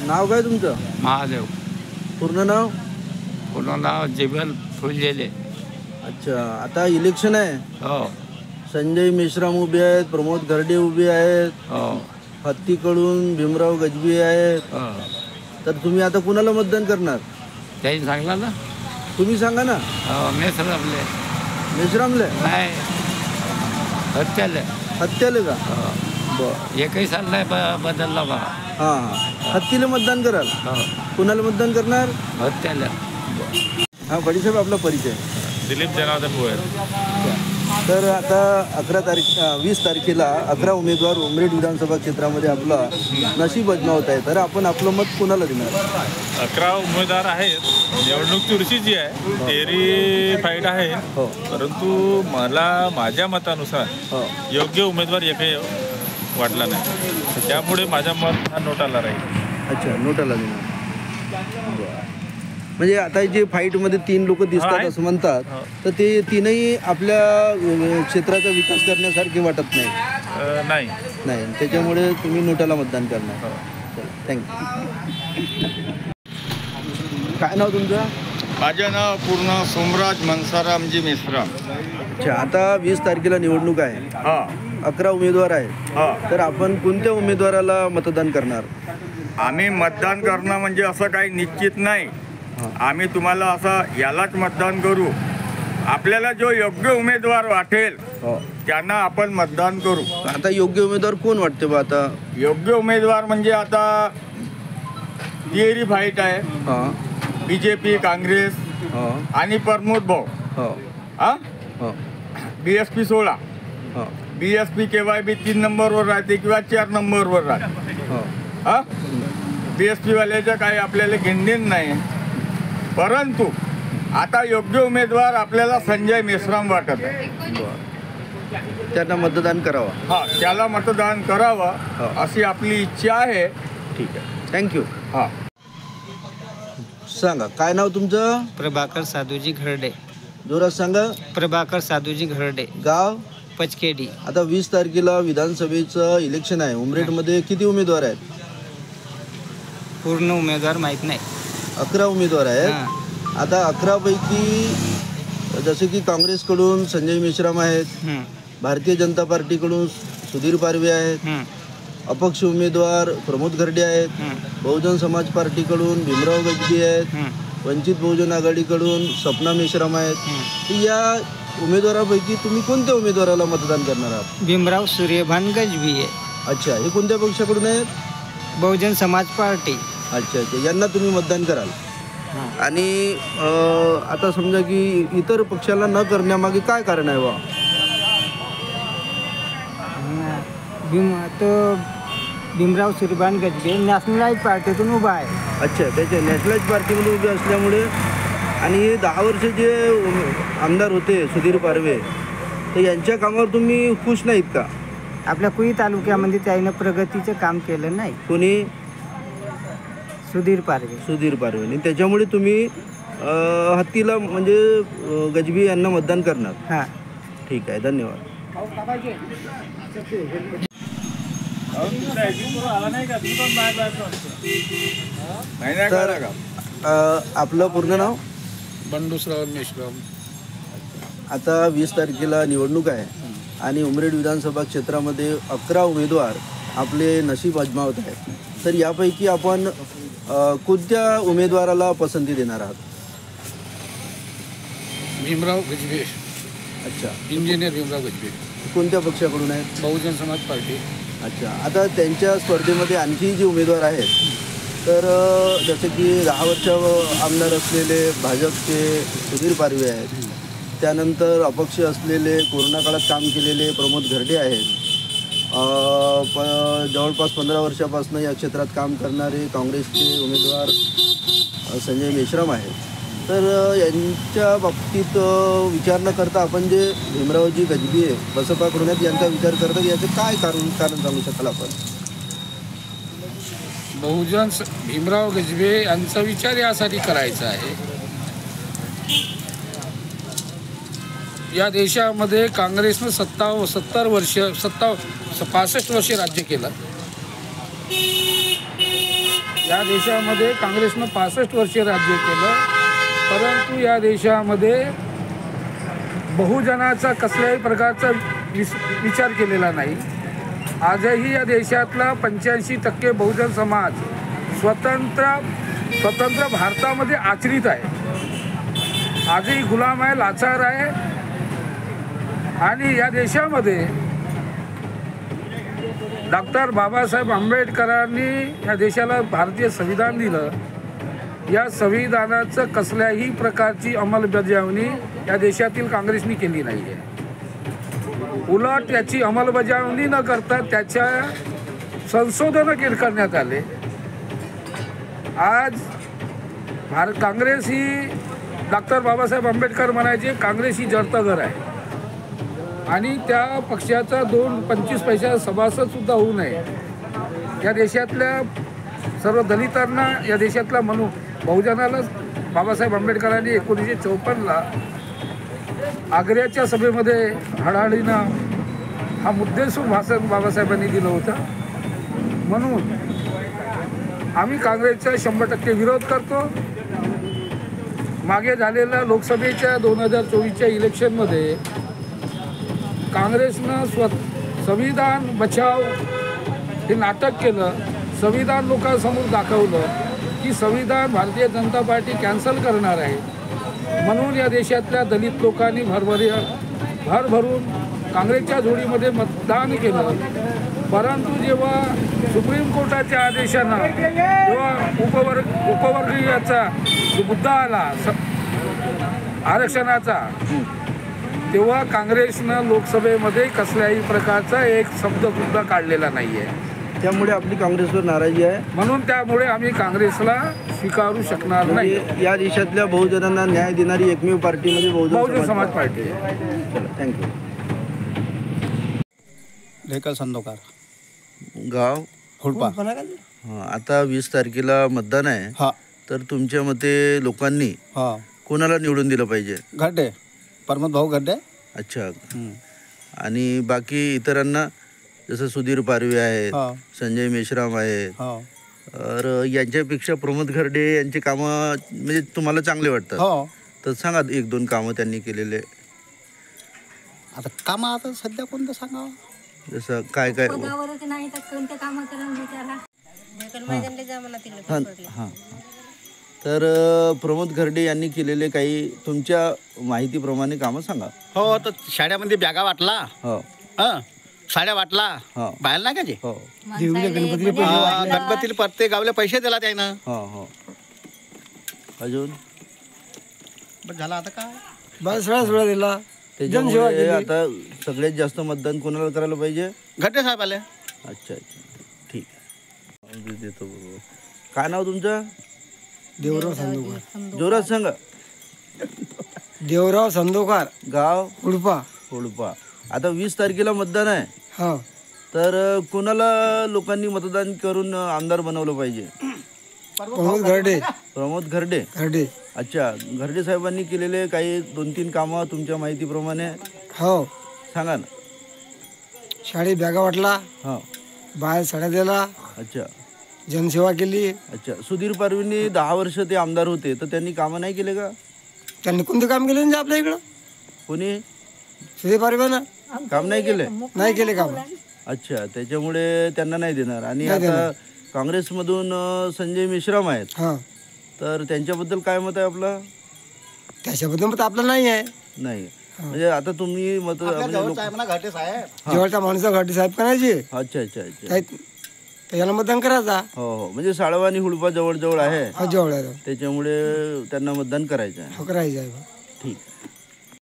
नाव काय तुमचं? महादेव. पूर्ण नाव? पूर्ण नाव जिबल फुललेले. अच्छा, आता इलेक्शन आहे. हो संजय मेश्राम उभे आहेत, प्रमोद घरडे उभे आहेत, हो हत्तीकडून भीमराव गजबी आहेत. हो. तर तुम्ही आता कुणाला मतदान करणार? त्यांनी सांगला ना. तुम्ही सांगा ना. हो मेसरामले. मेश्रामले? नाही हत्याले. हत्याले का? हो. बरं. एकही साल नाही बदलला बा. हां हां, हत्तीला मतदान कराल? हो कुणाला मतदान करणार? हत्याला. हां बडीसाहेब, आपला परिचय. दिलीप जनार्दन गोयल. तर आता 20 तारखेला 11 उमेदवार उमरेड विधानसभा क्षेत्रामध्ये आपला नशीब आजमावत आहे. तर आपण आपलं मत कोणाला देणार? 11 उमेदवार आहेत. निवडणूक चुरशीची आहे, तेरी फाईट आहे. हो परंतु मला माझ्या मतानुसार हो. योग्य उमेदवार एकही वाटला नाही. त्यामुळे माझा मत हा नोटाला राहील. अच्छा, नोटाला देणार. म्हणजे आता जे फाईटमध्ये 3 लोक दिसतात असं म्हणतात, तर ते तीनही आपल्या क्षेत्राचा विकास करण्यासारखे वाटत नाही. नाही नाही, त्याच्यामुळे तुम्ही नोटाला मतदान करणार. थँक्यू. काय नाव तुमचं? माझं नाव पूर्ण सोमराज मनसारामजी मेश्राम. अच्छा, आता 20 तारखेला निवडणूक आहे. हां 11 उमेदवार आहेत. हां. तर आपण कोणत्या उमेदवाराला मतदान करणार? आम्ही मतदान करणं म्हणजे असं काही निश्चित नाही. आम्ही तुम्हाला असं यालाच मतदान करू. आपल्याला जो योग्य उमेदवार वाटेल हो. त्यांना आपण मतदान करू. आता योग्य उमेदवार कोण वाटते बा? आता योग्य उमेदवार म्हणजे आता तिहेरी फाईट आहे. हां BJP, काँग्रेस हां आणि प्रमोद भाऊ. हो हां हो BSP 16. हो BSP केव्हा बी 3 नंबरवर राहते किंवा 4 नंबरवर राहते. हो. हां BSP वाल्याचं काही आपल्याला घेणदेण नाही. परंतु आता योग्य उमेदवार आपल्याला संजय मेश्राम वाटत आहे. बरं, त्यांना मतदान करावं. हां त्याला मतदान करावं हो. अशी आपली इच्छा आहे. ठीक आहे, थँक्यू. हां सांगा, काय नाव तुमचं? प्रभाकर साधूजी घरडे. जोरात सांगा. प्रभाकर साधूजी घरडे, गाव? पचकेडी. आता 20 तारखेला विधानसभेचं इलेक्शन आहे. उमरेडमध्ये किती उमेदवार आहेत? पूर्ण उमेदवार माहीत नाही. 11 उमेदवार आहेत. हां. आता 11 पैकी जसे की काँग्रेसकडून संजय मेश्राम आहेत, भारतीय जनता पार्टीकडून सुधीर पारवे आहेत, अपक्ष उमेदवार प्रमोद घरडे आहेत, बहुजन समाज पार्टीकडून भीमराव गजबी आहेत, वंचित बहुजन आघाडीकडून सपना मेश्राम आहेत. तर या उमेदवारापैकी तुम्ही कोणत्या उमेदवाराला मतदान करणार आहात? भीमराव सूर्यभान गजबी आहे. अच्छा, हे कोणत्या पक्षाकडून आहेत? बहुजन समाज पार्टी. अच्छा अच्छा, यांना तुम्ही मतदान कराल. आणि आता समजा की इतर पक्षाला न करण्यामागे काय कारण आहे बा? भीमराव सूर्यभान गजबी नॅशनलाइज पार्टीतून उभा आहे. अच्छा, त्याच्या नॅशनलाइज पार्टीमध्ये उभे असल्यामुळे. आणि हे 10 वर्ष जे आमदार होते सुधीर पारवे, तर यांच्या कामावर तुम्ही खुश नाहीत का? आपल्या कुई तालुक्यामध्ये त्याने प्रगतीचं काम केलं नाही. कोणी? सुधीर पारवे. सुधीर पारवे. आणि त्याच्यामुळे तुम्ही हत्तीला म्हणजे गजबी यांना मतदान करणार. हां ठीक आहे, धन्यवाद. तर आपलं पूर्ण नाव? बंडूसराव मेश्राम. आता 20 तारखेला निवडणूक आहे आणि उमरेड विधानसभा क्षेत्रामध्ये 11 उमेदवार आपले नशीब आजमावत आहेत. तर यापैकी आपण कोणत्या उमेदवाराला पसंती देणार आहात? भीमराव गजबे. अच्छा, इंजिनियर भीमराव गजबे. कोणत्या पक्षाकडून आहेत? बहुजन समाज पार्टी. अच्छा, आता त्यांच्या स्पर्धेमध्ये आणखी जे उमेदवार आहेत, तर जसे की 10 वर्ष आमदार असलेले भाजपचे सुधीर पारवे आहेत, त्यानंतर अपक्ष असलेले कोरोना काळात काम केलेले प्रमोद घरडे आहेत, जवळपास 15 वर्षापासून या क्षेत्रात काम करणारे काँग्रेसचे उमेदवार संजय मेश्राम आहेत. तर यांच्या बाबतीत विचार न करता आपण जे भीमरावजी गजबी आहे बसपाकडून आहेत यांचा विचार करतात, याचं काय कारण सांगू शकाल आपण? बहुजन भीमराव गजबे यांचा विचार यासाठी करायचा आहे, या देशामध्ये काँग्रेसनं 65 वर्ष राज्य केलं. या देशामध्ये काँग्रेसनं 65 वर्षे राज्य केलं, परंतु या देशामध्ये बहुजनाचा कसल्याही प्रकारचा विचार केलेला नाही. आजही या देशातला 85% बहुजन समाज स्वतंत्र भारतामध्ये आचरित आहे. आजही गुलाम आहे, लाचार आहे. आणि या देशामध्ये डॉक्टर बाबासाहेब आंबेडकरांनी या देशाला भारतीय संविधान दिलं. या संविधानाचं कसल्याही प्रकारची अंमलबजावणी या देशातील काँग्रेसनी केली नाही आहे. उलट याची अंमलबजावणी न करता त्याच्या संशोधन करण्यात आले. आज काँग्रेस ही डॉक्टर बाबासाहेब आंबेडकर म्हणायचे काँग्रेस ही जडतघर आहे आणि त्या पक्षाचा 25 पैसा सभासदसुद्धा होऊ नये. या देशातल्या सर्व दलितांना, या देशातल्या बहुजनाला बाबासाहेब आंबेडकरांनी 1954ला आग्र्याच्या सभेमध्ये हळहळीनं हा मुद्देसूद भाषण बाबासाहेबांनी दिलं होतं. म्हणून आम्ही काँग्रेसचा 100% विरोध करतो. मागे झालेल्या लोकसभेच्या 2024च्या इलेक्शनमध्ये काँग्रेसनं संविधान बचाव हे नाटक केलं. संविधान लोकांसमोर दाखवलं की संविधान भारतीय जनता पार्टी कॅन्सल करणार आहे. म्हणून या देशातल्या दलित लोकांनी भरभरून काँग्रेसच्या जोडीमध्ये मतदान केलं. परंतु जेव्हा सुप्रीम कोर्टाच्या आदेशानं जेव्हा उपवर्गीयाचा जो मुद्दा आला आरक्षणाचा, तेव्हा काँग्रेसनं लोकसभेमध्ये कसल्याही प्रकारचा एक शब्दसुद्धा काढलेला नाही आहे. त्यामुळे आपली काँग्रेसवर नाराजी आहे. म्हणून त्यामुळे आम्ही काँग्रेसला स्वीकारू शकणार नाही. या देशातल्या बहुजनांना न्याय देणारी एकमेव पार्टी म्हणजे बहुजन समाज पार्टी आहे. थँक्यू. ढेकळ संदोकार, गाव हुडपा. हां, आता 20 तारखेला मतदान आहे. हा तर तुमच्या मते लोकांनी हा कोणाला निवडून दिलं पाहिजे? गड्डे, प्रमोद भाऊ गड्डे. अच्छा. आणि बाकी इतरांना जसं सुधीर पारवे आहेत, हा संजय मेश्राम आहेत, हा तर यांच्यापेक्षा प्रमोद घरडे यांची कामं म्हणजे तुम्हाला चांगले वाटतात? हो. तर सांगा 1-2 कामं त्यांनी केलेले. आता कामं आता सध्या कोणतं सांगावं? जसं काय काय नाही तर कोणते काम करून विचारा. हां हां. तर प्रमोद घरडे यांनी केलेले काही तुमच्या माहितीप्रमाणे कामं सांगा. हो, तर शाळेमध्ये बॅगा वाटला, हो हा साड्या वाटला, हो बाहेर नाही का जे हो गणपतीला प्रत्येक गावले पैसे दिला त्यानं. हो हो. अजून बस झाला आता काय बस सगळा दिला. त्याच्यामुळे आता सगळ्यात जास्त मतदान कोणाला करायला पाहिजे? गड्डे साहेब आले. अच्छा अच्छा, ठीक आहे. देतो बरोबर. काय नाव तुमचं? देवराव संदोकार. जोरात सांगा. देवराव संदोकार, गाव हुडपा. होडपा. आता 20 तारखेला मतदान आहे. हा, तर कोणाला लोकांनी मतदान करून आमदार बनवलं पाहिजे? प्रमोद घरडे. प्रमोद घरडे. घरडे. अच्छा. घरडे साहेबांनी केलेले काही 2-3 कामं तुमच्या माहितीप्रमाणे हो, सांगा ना. शाळेत बॅगा वाटला, हां. बाहेर साड्या दिला, अच्छा जनसेवा केली. अच्छा. सुधीर पारवींनी 10 वर्ष ते आमदार होते, तर त्यांनी कामं नाही केले का? त्यांनी कोणतं काम केलं म्हणजे आपल्या इकडं? कोणी सुधीर पारवेनं काम नाही केले? नाही केले काम. अच्छा. त्याच्यामुळे त्यांना नाही देणार. आणि आता काँग्रेसमधून संजय मेश्राम आहेत, हा, तर त्यांच्याबद्दल काय मत आहे आपलं? त्याच्याबद्दल मत आपलं नाही आहे. नाही म्हणजे आता तुम्ही मत घाटे साहेब जेवढच्या माणसं घरडे साहेब करायचे अच्छा अच्छा अच्छा. त्याला मतदान करायचा. हो हो. म्हणजे साळवा आणि हुडपा जवळ जवळ आहे, हा, जवळ आहे. त्याच्यामुळे त्यांना मतदान करायचं आहे. हो, करायचं आहे. ठीक आहे.